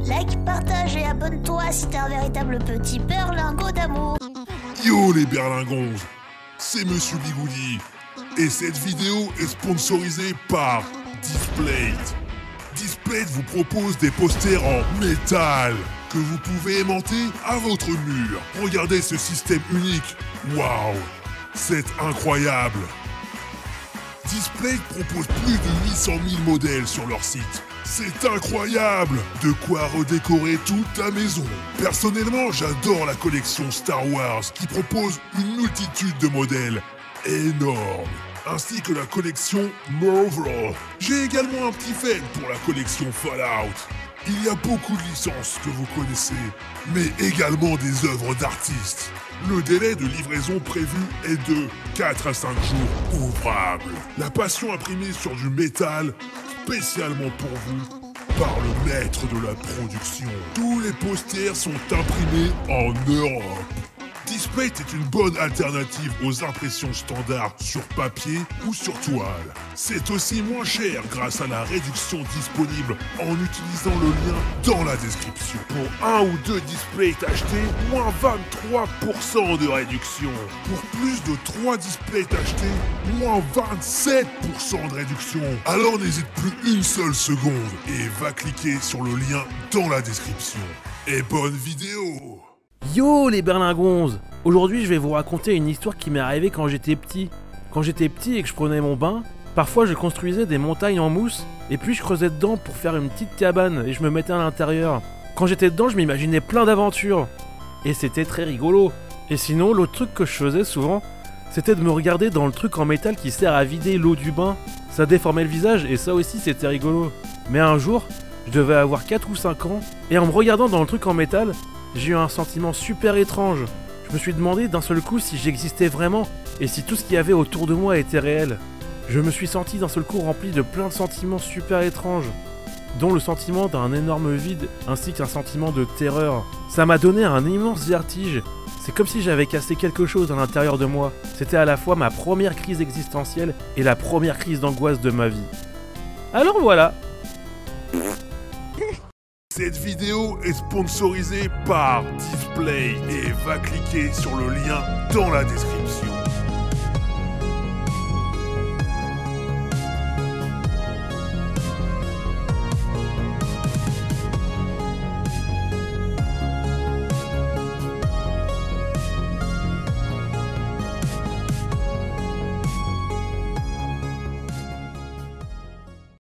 Like, partage et abonne-toi si t'es un véritable petit berlingot d'amour. Yo les berlingonges, c'est Monsieur Bigoudi et cette vidéo est sponsorisée par Displate. Displate vous propose des posters en métal que vous pouvez aimanter à votre mur. Regardez ce système unique, waouh, c'est incroyable. Displate propose plus de 800 000 modèles sur leur site. C'est incroyable! De quoi redécorer toute ta maison. Personnellement, j'adore la collection Star Wars qui propose une multitude de modèles énormes, ainsi que la collection Marvel. J'ai également un petit fait pour la collection Fallout. Il y a beaucoup de licences que vous connaissez, mais également des œuvres d'artistes. Le délai de livraison prévu est de 4 à 5 jours ouvrables. La passion imprimée sur du métal, spécialement pour vous, par le maître de la production. Tous les posters sont imprimés en Europe. Displate est une bonne alternative aux impressions standards sur papier ou sur toile. C'est aussi moins cher grâce à la réduction disponible en utilisant le lien dans la description. Pour 1 ou 2 Displates achetés, moins 23% de réduction. Pour plus de 3 Displates achetés, moins 27% de réduction. Alors n'hésite plus une seule seconde et va cliquer sur le lien dans la description. Et bonne vidéo! Yo les berlingonzes! Aujourd'hui je vais vous raconter une histoire qui m'est arrivée quand j'étais petit. Quand j'étais petit et que je prenais mon bain, parfois je construisais des montagnes en mousse et puis je creusais dedans pour faire une petite cabane et je me mettais à l'intérieur. Quand j'étais dedans je m'imaginais plein d'aventures et c'était très rigolo. Et sinon l'autre truc que je faisais souvent, c'était de me regarder dans le truc en métal qui sert à vider l'eau du bain. Ça déformait le visage et ça aussi c'était rigolo. Mais un jour, je devais avoir 4 ou 5 ans et en me regardant dans le truc en métal, j'ai eu un sentiment super étrange. Je me suis demandé d'un seul coup si j'existais vraiment et si tout ce qu'il y avait autour de moi était réel. Je me suis senti d'un seul coup rempli de plein de sentiments super étranges, dont le sentiment d'un énorme vide ainsi qu'un sentiment de terreur. Ça m'a donné un immense vertige. C'est comme si j'avais cassé quelque chose à l'intérieur de moi. C'était à la fois ma première crise existentielle et la première crise d'angoisse de ma vie. Alors voilà. Cette vidéo est sponsorisée par Displate et va cliquer sur le lien dans la description.